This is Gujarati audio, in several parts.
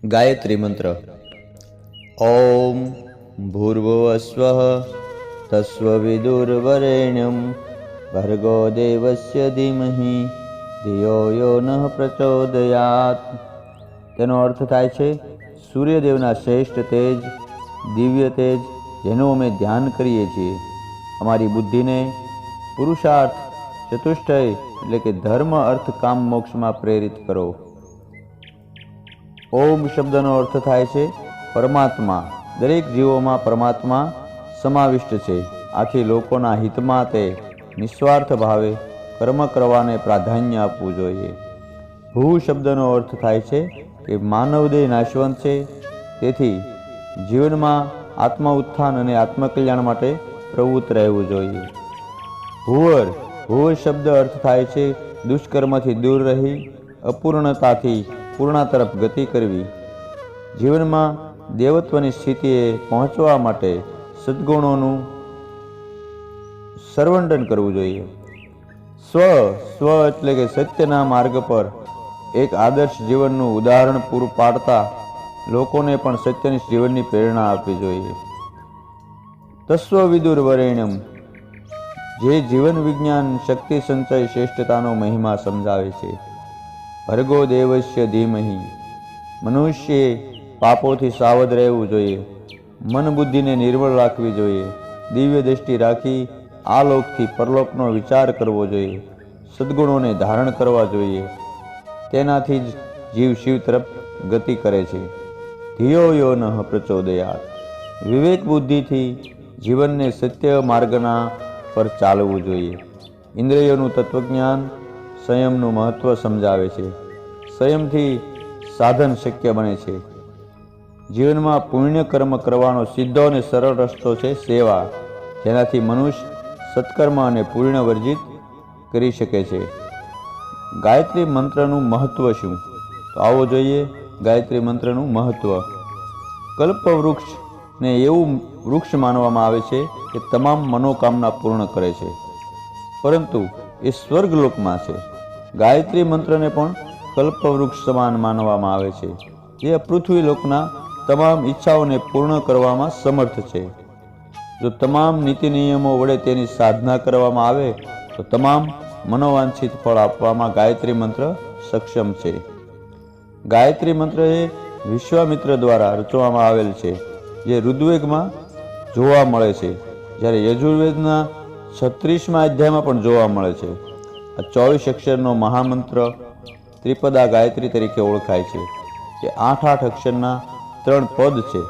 ગાયત્રી મંત્ર. ઓમ ભૂર્ભુવસ્વઃ તસ્સવિતુર્વરેણ્યં ભર્ગો દેવસ્ય ધીમહિ ધિયો યો નઃ પ્રચોદયાત. તેનો અર્થ થાય છે સૂર્યદેવના શ્રેષ્ઠ તેજ, દિવ્ય તેજ, જેનું અમે ધ્યાન કરીએ છીએ. અમારી બુદ્ધિને પુરુષાર્થ ચતુષ્ટય એટલે કે ધર્મ, અર્થ, કામ, મોક્ષમાં પ્રેરિત કરો. ઓમ શબ્દનો અર્થ થાય છે પરમાત્મા. દરેક જીવોમાં પરમાત્મા સમાવિષ્ટ છે. આથી લોકોના હિતમાં તે નિસ્વાર્થ ભાવે કર્મ કરવાને પ્રાધાન્ય આપવું જોઈએ. ભૂ શબ્દનો અર્થ થાય છે કે માનવદેહ નાશવંત છે, તેથી જીવનમાં આત્મ ઉત્થાન અને આત્મકલ્યાણ માટે પ્રવૃત્ત રહેવું જોઈએ. ભૂવર. ભૂવ શબ્દ અર્થ થાય છે દુષ્કર્મથી દૂર રહી અપૂર્ણતાથી પૂર્ણા તરફ ગતિ કરવી. જીવનમાં દેવત્વની સ્થિતિએ પહોંચવા માટે સદ્ગુણોનું સર્વંડન કરવું જોઈએ. સ્વ એટલે કે સત્યના માર્ગ પર એક આદર્શ જીવનનું ઉદાહરણ પૂરું પાડતા લોકોને પણ સત્યની જીવનની પ્રેરણા આપવી જોઈએ. તસ્સવિતુર્વરેણ્યં, જે જીવન વિજ્ઞાન શક્તિ સંચય શ્રેષ્ઠતાનો મહિમા સમજાવે છે. ભર્ગો દેવસ્ય ધીમહિ, મનુષ્યે પાપોથી સાવધ રહેવું જોઈએ. મન બુદ્ધિને નિર્મળ રાખવી જોઈએ. દિવ્ય દ્રષ્ટિ રાખી આ લોકથી પરલોકનો વિચાર કરવો જોઈએ. સદ્ગુણોને ધારણ કરવા જોઈએ. તેનાથી જ જીવ શિવ તરફ ગતિ કરે છે. ધિયો યો નઃ પ્રચોદયાત, વિવેક બુદ્ધિથી જીવનને સત્ય માર્ગના પર ચાલવું જોઈએ. ઇન્દ્રિયોનું તત્વજ્ઞાન સંયમનું મહત્વ સમજાવે છે. સંયમથી સાધન શક્ય બને છે. જીવનમાં પુણ્ય કર્મ કરવાનો સીધો અને સરળ રસ્તો છે સેવા, જેનાથી મનુષ્ય સત્કર્મ અને પુણ્ય વર્જિત કરી શકે છે. ગાયત્રી મંત્રનું મહત્વ શું? તો આવો જોઈએ ગાયત્રી મંત્રનું મહત્વ. કલ્પવૃક્ષને એવું વૃક્ષ માનવામાં આવે છે કે તમામ મનોકામના પૂર્ણ કરે છે, પરંતુ એ સ્વર્ગલોકમાં છે. ગાયત્રી મંત્રને પણ કલ્પવૃક્ષ સમાન માનવામાં આવે છે, જે પૃથ્વી લોકના તમામ ઈચ્છાઓને પૂર્ણ કરવામાં સમર્થ છે. જો તમામ નીતિ નિયમો વડે તેની સાધના કરવામાં આવે તો તમામ મનોવાંછિત ફળ આપવામાં ગાયત્રી મંત્ર સક્ષમ છે. ગાયત્રી મંત્ર એ વિશ્વામિત્ર દ્વારા રચવામાં આવેલ છે, જે ઋગ્વેદમાં જોવા મળે છે, જ્યારે યજુર્વેદના 36મા અધ્યાયમાં પણ જોવા મળે છે. આ 24 અક્ષરનો મહામંત્ર ત્રિપદા ગાયત્રી તરીકે ઓળખાય છે, જે 8 અક્ષરના 3 પદ છે,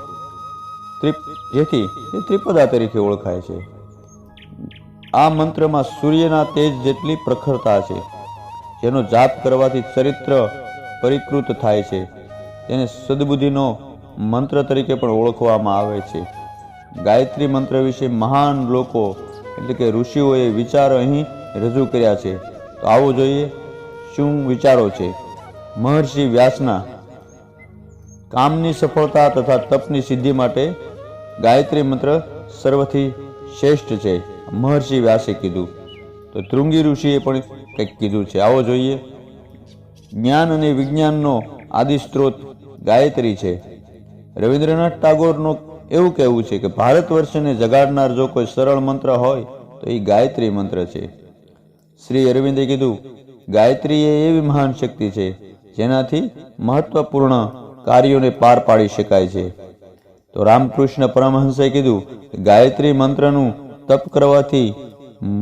જેથી તે ત્રિપદા તરીકે ઓળખાય છે. આ મંત્રમાં સૂર્યના તેજ જેટલી પ્રખરતા છે, જેનો જાપ કરવાથી ચરિત્ર પરિકૃત થાય છે. તેને સદબુદ્ધિનો મંત્ર તરીકે પણ ઓળખવામાં આવે છે. ગાયત્રી મંત્ર વિશે મહાન લોકો એટલે કે ઋષિઓએ વિચારો અહીં રજૂ કર્યા છે. તો આવો જોઈએ શું વિચારો છે. મહર્ષિ વ્યાસના કામની સફળતા તથા તપની સિદ્ધિ માટે ગાયત્રી મંત્ર સર્વથી શ્રેષ્ઠ છે, મહર્ષિ વ્યાસે કીધું. તો તૃંગી ઋષિએ પણ કંઈક કીધું છે. આવો જોઈએ. જ્ઞાન અને વિજ્ઞાનનો આદિ સ્ત્રોત ગાયત્રી છે. રવિન્દ્રનાથ ટાગોરનું એવું કહેવું છે કે ભારત વર્ષને જગાડનાર જો કોઈ સરળ મંત્ર હોય તો એ ગાયત્રી મંત્ર છે. શ્રી અરવિંદે કીધું, ગાયત્રી એ એવી મહાન શક્તિ છે જેનાથી મહત્વપૂર્ણ કાર્યોને પાર પાડી શકાય છે. તો રામકૃષ્ણ પરમહંસે કીધું, ગાયત્રી મંત્રનું તપ કરવાથી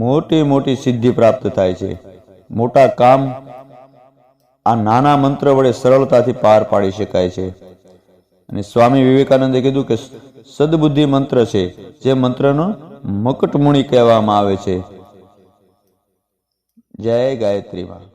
મોટી મોટી સિદ્ધિ પ્રાપ્ત થાય છે. મોટા કામ આ નાના મંત્ર વડે સરળતાથી પાર પાડી શકાય છે. અને સ્વામી વિવેકાનંદે કીધું કે સદબુદ્ધિ મંત્ર છે, જે મંત્રનો મકટમુનિ કહેવામાં આવે છે. જય ગાયત્રી માં.